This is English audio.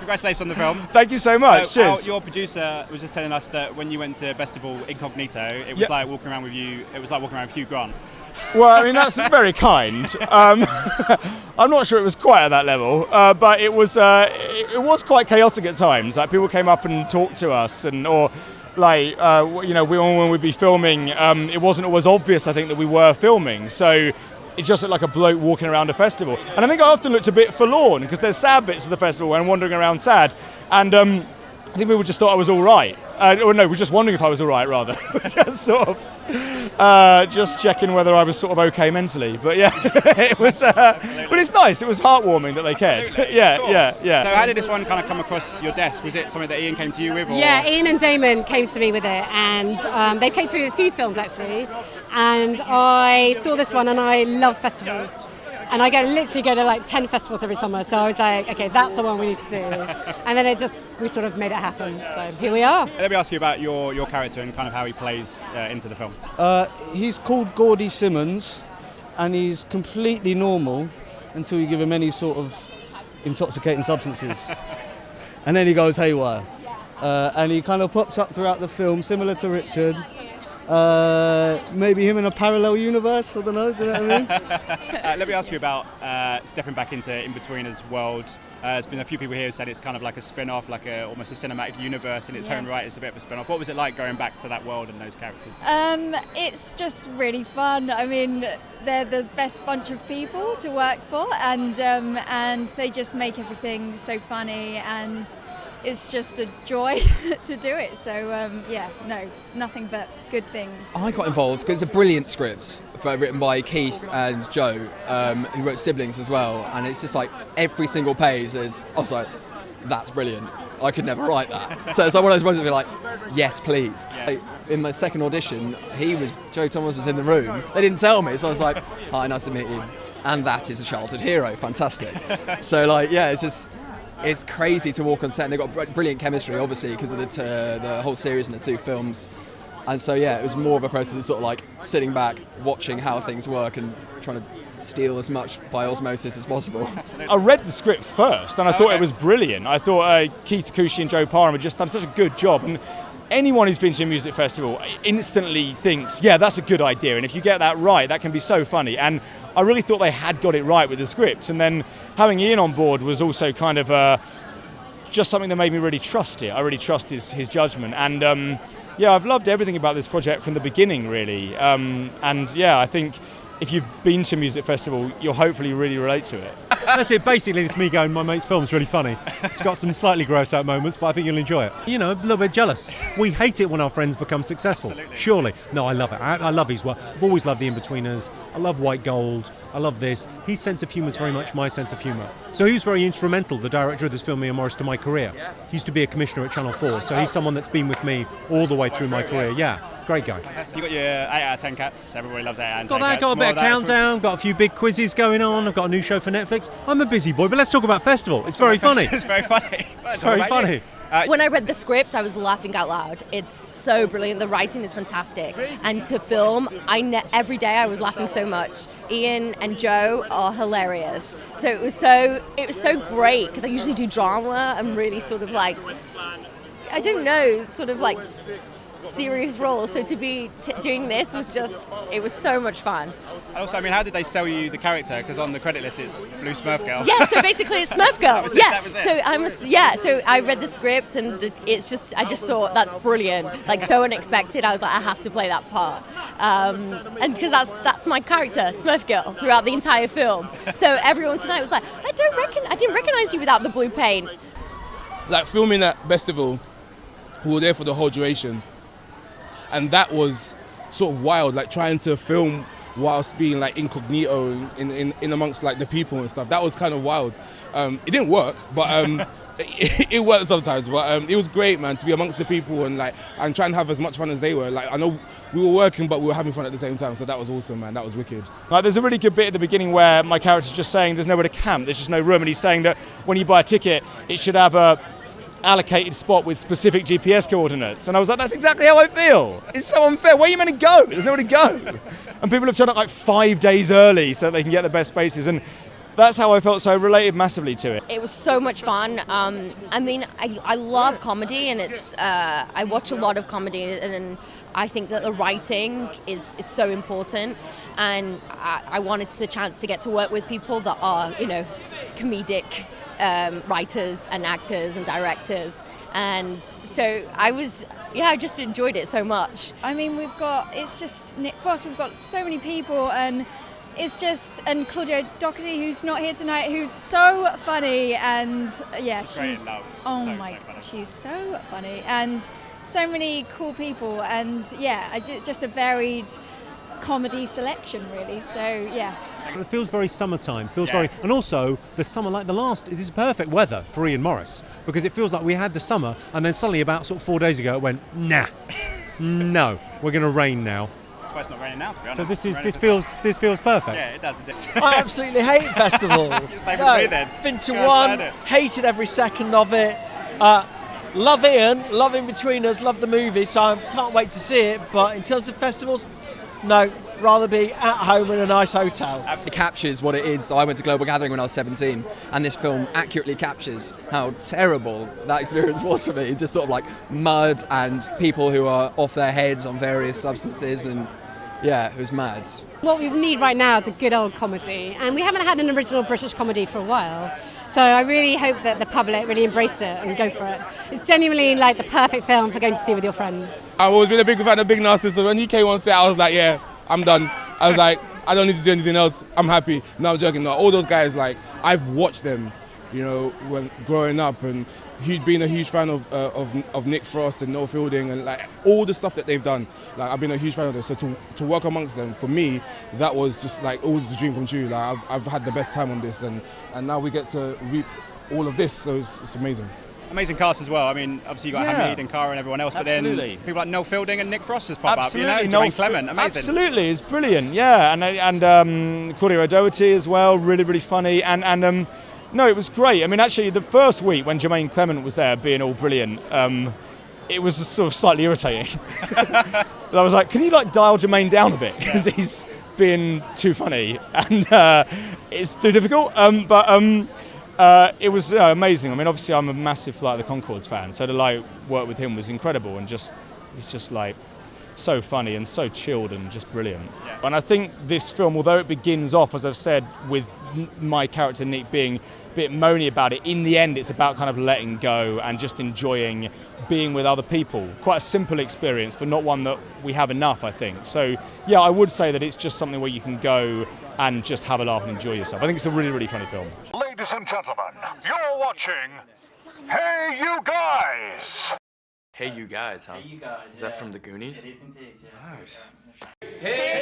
congratulations on the film. Thank you so much. Cheers. Your producer was just telling us that when you went to Festival Incognito, it was like walking around with you. It was like walking around with Hugh Grant. Well, I mean, that's very kind. I'm not sure it was quite at that level, but it was quite chaotic at times. Like, people came up and talked to us, when we'd be filming, it wasn't always obvious, I think, that we were filming. So it just looked like a bloke walking around a festival. And I think I often looked a bit forlorn, because there's sad bits of the festival where I'm wandering around sad. And I think people just thought I was all right. We were just wondering if I was all right, rather. Just sort of, just checking whether I was sort of okay mentally. But yeah, it was. But it's nice. It was heartwarming that they cared. Yeah. So how did this one kind of come across your desk? Was it something that Iain came to you with? Or? Yeah, Iain and Damon came to me with it, and they came to me with a few films actually. And I saw this one, and I love festivals. And I literally go to like 10 festivals every summer, so I was like, okay, that's the one we need to do. And then we sort of made it happen, so here we are. Let me ask you about your character and kind of how he plays into the film. He's called Gordy Simmons, and he's completely normal until you give him any sort of intoxicating substances. And then he goes haywire. And he kind of pops up throughout the film, similar to Richard. Maybe him in a parallel universe, I don't know, do you know what I mean? Let me ask you about stepping back into Inbetweeners world. There's been a few people here who said it's kind of like a spin-off, like almost a cinematic universe in its own right. It's a bit of a spin-off. What was it like going back to that world and those characters? It's just really fun. I mean, they're the best bunch of people to work for, and they just make everything so funny, and it's just a joy to do it. So nothing but good things. I got involved because it's a brilliant script written by Keith and Joe, who wrote Siblings as well, and it's just like every single page I was like, that's brilliant. I could never write that. So it's like one of those moments where you're like, yes, please. Like, in my second audition, Joe Thomas was in the room. They didn't tell me, so I was like, hi, nice to meet you. And that is a childhood hero, fantastic. So it's crazy to walk on set, and they've got brilliant chemistry, obviously, because of the whole series and the two films. And so, it was more of a process of sort of like sitting back, watching how things work, and trying to steal as much by osmosis as possible. I read the script first, and I thought it was brilliant. I thought Keith Takushi and Joe Parham had just done such a good job. And anyone who's been to a music festival instantly thinks, yeah, that's a good idea. And if you get that right, that can be so funny. And I really thought they had got it right with the script. And then having Iain on board was also kind of just something that made me really trust it. I really trust his judgment. And I've loved everything about this project from the beginning, really. I think if you've been to a music festival, you'll hopefully really relate to it. That's it. Basically, it's me going, my mate's film's really funny. It's got some slightly gross out moments, but I think you'll enjoy it. A little bit jealous. We hate it when our friends become successful. Absolutely. Surely. No, I love it. I love his work. I've always loved the Inbetweeners. I love White Gold. I love this. His sense of humour is very much my sense of humour. So he was very instrumental, the director of this film, Ian Morris, to my career. He used to be a commissioner at Channel 4, so he's someone that's been with me all the way through my career. Yeah, great guy. You got your 8 out of 10 cats. Everybody loves 8 out of 10 Got that, cats. got a bit of countdown, got a few big quizzes going on. I've got a new show for Netflix. I'm a busy boy, but let's talk about festival. It's very funny. It's very funny. It's very funny. When I read the script, I was laughing out loud. It's so brilliant. The writing is fantastic. And to film, every day I was laughing so much. Iain and Joe are hilarious. So it was so great, because I usually do drama and really sort of like, I don't know, sort of like serious roles. So to be doing this it was so much fun. Also, I mean, how did they sell you the character? Because on the credit list it's Blue Smurf Girl. Yeah, so basically it's Smurf Girl. That was it. So I read the script, and I just thought that's brilliant, like so unexpected. I was like, I have to play that part, and because that's my character, Smurf Girl, throughout the entire film. So everyone tonight was like, I didn't recognize you without the blue paint. Like filming at festival, we were there for the whole duration, and that was sort of wild. Like trying to film whilst being like incognito in amongst like the people and stuff. That was kind of wild. It didn't work, but it worked sometimes. But it was great, man, to be amongst the people and try and have as much fun as they were. Like I know we were working, but we were having fun at the same time. So that was awesome, man. That was wicked. Like, there's a really good bit at the beginning where my character's just saying there's nowhere to camp. There's just no room, and he's saying that when you buy a ticket, it should have a allocated spot with specific GPS coordinates. And I was like, that's exactly how I feel. It's so unfair. Where are you meant to go? There's nowhere to go. And people have turned up like 5 days early so that they can get the best spaces. And that's how I felt. So I related massively to it. It was so much fun. I mean, I love comedy, and it's I watch a lot of comedy, and I think that the writing is so important. And I wanted the chance to get to work with people that are, you know, comedic writers and actors and directors. And so I just enjoyed it so much. I mean, it's just Nick Frost, we've got so many people, and it's just, and Claudia O'Doherty, who's not here tonight, who's so funny, and yeah, she's oh so, my, so she's so funny, and so many cool people, and yeah, just a varied comedy selection really. So yeah. It feels very summertime. And also the summer this is perfect weather for Ian Morris, because it feels like we had the summer, and then suddenly about sort of 4 days ago it went no, we're going to rain now. That's why it's not raining now, to be honest. So this feels perfect. Yeah, it does. I absolutely hate festivals. Same with me then. Been to one, hated every second of it. Love Ian, love Inbetweeners, love the movie, so I can't wait to see it. But in terms of festivals, no, rather be at home in a nice hotel. It captures what it is. So I went to Global Gathering when I was 17, and this film accurately captures how terrible that experience was for me. Just sort of like mud and people who are off their heads on various substances, and yeah, it was mad. What we need right now is a good old comedy, and we haven't had an original British comedy for a while. So I really hope that the public really embrace it and go for it. It's genuinely like the perfect film for going to see with your friends. I've always been a big fan of Big Narstie, so when he came on set, I was like, yeah, I'm done. I was like, I don't need to do anything else. I'm happy. No, I'm joking. No, all those guys, like, I've watched them, you know, when growing up, and being a huge fan of Nick Frost and Noel Fielding, and like all the stuff that they've done. Like, I've been a huge fan of this. So to work amongst them, for me, that was just like always a dream come true. Like, I've had the best time on this, and now we get to reap all of this. So it's amazing. Amazing cast as well. I mean, obviously you got Hamid and Carr and everyone else, but then people like Noel Fielding and Nick Frost just pop up. You know, Jermaine Clement, amazing. Absolutely, it's brilliant. Yeah, and Claudia O'Doherty as well, really, really funny. And no, it was great. I mean, actually, the first week when Jermaine Clement was there, being all brilliant, it was sort of slightly irritating. I was like, can you like dial Jermaine down a bit, because he's being too funny, and it's too difficult. It was amazing. I mean, obviously, I'm a massive Flight of the Conchords fan, so to like work with him was incredible, and he's just like so funny and so chilled and just brilliant. Yeah. And I think this film, although it begins off, as I've said, with my character Nick being a bit moany about it, in the end it's about kind of letting go and just enjoying being with other people. Quite a simple experience, but not one that we have enough, I think. So yeah, I would say that it's just something where you can go and just have a laugh and enjoy yourself. I think it's a really, really funny film. Ladies and gentlemen, you're watching Hey You Guys! Hey You Guys, huh? Hey You Guys. Is that from the Goonies? It is indeed, yes. Nice. Hey